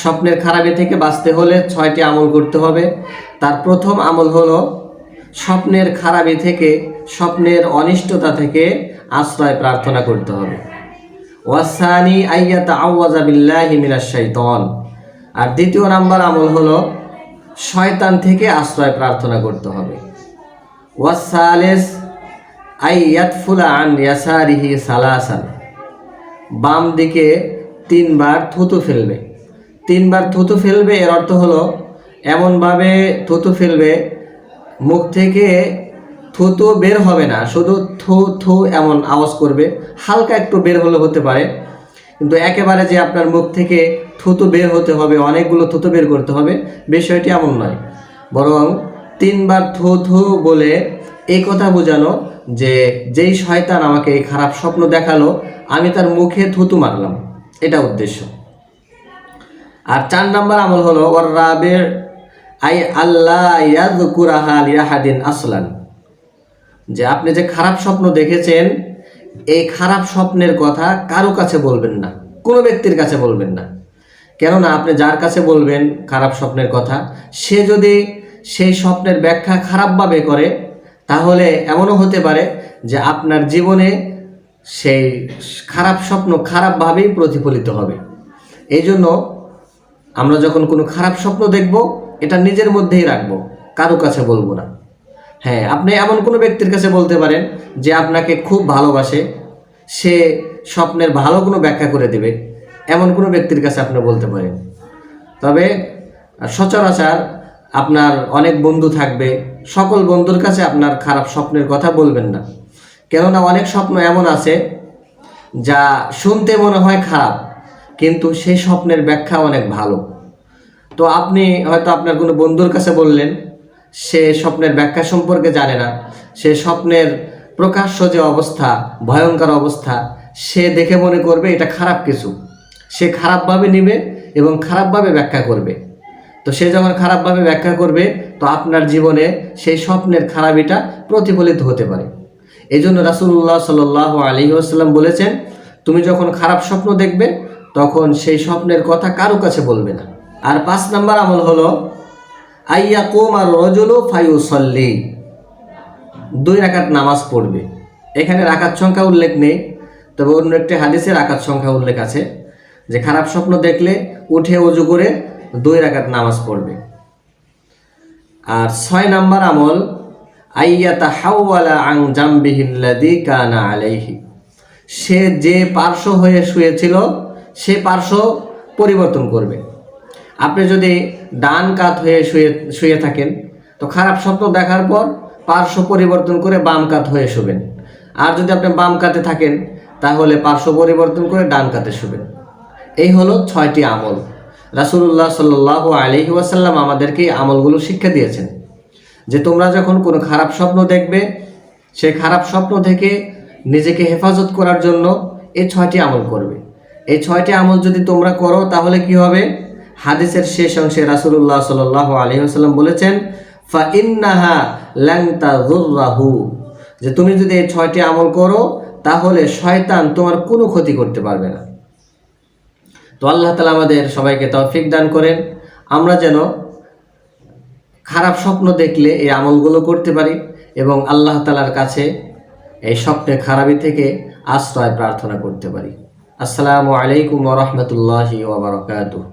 স্বপ্নের খারাপি থেকে বাঁচতে হলে 6টি আমল করতে হবে। তার প্রথম আমল হলো স্বপ্নের খারাপি থেকে, স্বপ্নের অনিষ্টতা থেকে আশ্রয় প্রার্থনা করতে হবে। ওয়াসানি আইয়াতাআওয়াযা বিল্লাহি মিনাশ শাইতান। আর দ্বিতীয় নাম্বার আমল হলো শয়তান থেকে আশ্রয় প্রার্থনা করতে হবে। ওয়াসালিস আইয়াতফুলা আন ইয়াসারিহি সালাসান। বাম দিকে 3বার থুতু ফেলবে। 3বার থুতু ফেলবে, এর অর্থ হলো এমনভাবে থুতু ফেলবে মুখ থেকে থুতু বের হবে না, শুধু থু থু এমন আওয়াজ করবে, হালকা একটু বের হলে হতে পারে, কিন্তু একেবারে যে আপনার মুখ থেকে থুতু বের হতে হবে, অনেকগুলো থুতু বের করতে হবে, বিষয়টি এমন নয়। বরং 3বার থু থু বলে এই কথা বোঝানো যে যেই শয়তান আমাকে এই খারাপ স্বপ্ন দেখালো আমি তার মুখে থুতু মারলাম, এটা উদ্দেশ্য। আর 4 নাম্বার আমল হলো ওয়ারাবির আই আল্লাহ ইয়াযকুরাহা লিআহাদিন আসলান। যে আপনি যে খারাপ স্বপ্ন দেখেছেন এই খারাপ স্বপ্নের কথা কারো কাছে বলবেন না, কোনো ব্যক্তির কাছে বলবেন না। কেননা আপনি যার কাছে বলবেন খারাপ স্বপ্নের কথা, সে যদি সেই স্বপ্নের ব্যাখ্যা খারাপভাবে করে তাহলে এমনও হতে পারে যে আপনার জীবনে সেই খারাপ স্বপ্ন খারাপভাবেই প্রতিফলিত হবে। এই জন্য আমরা যখন কোনো খারাপ স্বপ্ন দেখব এটা নিজের মধ্যেই রাখবো, কারো কাছে বলবো না। হ্যাঁ, আপনি এমন কোনো ব্যক্তির কাছে বলতে পারেন যে আপনাকে খুব ভালোবাসে, সে স্বপ্নের ভালো কোনো ব্যাখ্যা করে দেবে, এমন কোনো ব্যক্তির কাছে আপনি বলতে পারেন। তবে সচরাচর আপনার অনেক বন্ধু থাকবে, সকল বন্ধুর কাছে আপনার খারাপ স্বপ্নের কথা বলবেন না। কেননা অনেক স্বপ্ন এমন আছে যা শুনতে মনে হয় খারাপ কিন্তু সেই স্বপ্নের ব্যাখ্যা অনেক ভালো। তো আপনি হয়তো আপনার কোনো বন্ধুর কাছে বললেন, সে স্বপ্নের ব্যাখ্যা সম্পর্কে জানে না, সে স্বপ্নের প্রকাশ্য যে অবস্থা, ভয়ঙ্কর অবস্থা, সে দেখে মনে করবে এটা খারাপ কিছু, সে খারাপভাবে নেবে এবং খারাপভাবে ব্যাখ্যা করবে। তো সে যখন খারাপভাবে ব্যাখ্যা করবে তো আপনার জীবনে সেই স্বপ্নের খারাপিটা প্রতিফলিত হতে পারে। এই জন্য রাসূলুল্লাহ সাল্লাল্লাহু আলাইহি ওয়াসাল্লাম বলেছেন, তুমি যখন খারাপ স্বপ্ন দেখবে তখন সেই স্বপ্নের কথা কারো কাছে বলবে না। আর 5 নাম্বার আমল হলো আইয়াকুমার রাজুলু ফায়ুসাল্লি। 2 রাকাত নামাজ পড়বে। এখানে রাকাত সংখ্যা উল্লেখ নেই, তবে অন্য একটি হাদিসে রাকাত সংখ্যা উল্লেখ আছে যে খারাপ স্বপ্ন দেখলে উঠে ওযু করে 2 রাকাত নামাজ পড়বে। আর 6 নাম্বার আমল আইয়াতাহাওয়ালা আন জামবিহিল্লাযী কানা আলাইহি। সে যে পার্শ্ব হয়ে শুয়েছিল সে পার্শ্ব পরিবর্তন করবে। আপনি যদি ডান কাত হয়ে শুয়ে থাকেন তো খারাপ স্বপ্ন দেখার পর পার্শ্ব পরিবর্তন করে বাম কাত হয়ে শুবেন। আর যদি আপনি বাম কাতে থাকেন তাহলে পার্শ্ব পরিবর্তন করে ডান কাতে শুবেন। এই হলো 6টি আমল। রাসূলুল্লাহ সাল্লাল্লাহু আলাইহি ওয়াসাল্লাম আমাদেরকে এই আমলগুলো শিক্ষা দিয়েছেন যে তোমরা যখন কোনো খারাপ স্বপ্ন দেখবে সেই খারাপ স্বপ্ন থেকে নিজেকে হেফাজত করার জন্য এই 6টি আমল করবে। এই 6টি আমল যদি তোমরা করো তাহলে কি হবে? হাদিসের শেষ অংশে রাসূলুল্লাহ সাল্লাল্লাহু আলাইহি ওয়াসাল্লাম বলেছেন ফা ইন্নাহা লান তাযুররাহু, যে তুমি যদি এই 6টি আমল করো তাহলে শয়তান তোমার কোনো ক্ষতি করতে পারবে না। তো আল্লাহ তাআলা আমাদের সবাইকে তৌফিক দান করেন, আমরা যেন খারাপ স্বপ্ন দেখলে এই আমলগুলো করতে পারি এবং আল্লাহ তাআলার কাছে এই স্বপ্নের খারাপি থেকে আশ্রয় প্রার্থনা করতে পারি। আসসালামু আলাইকুম ওয়া রাহমাতুল্লাহি ওয়া বারাকাতুহু।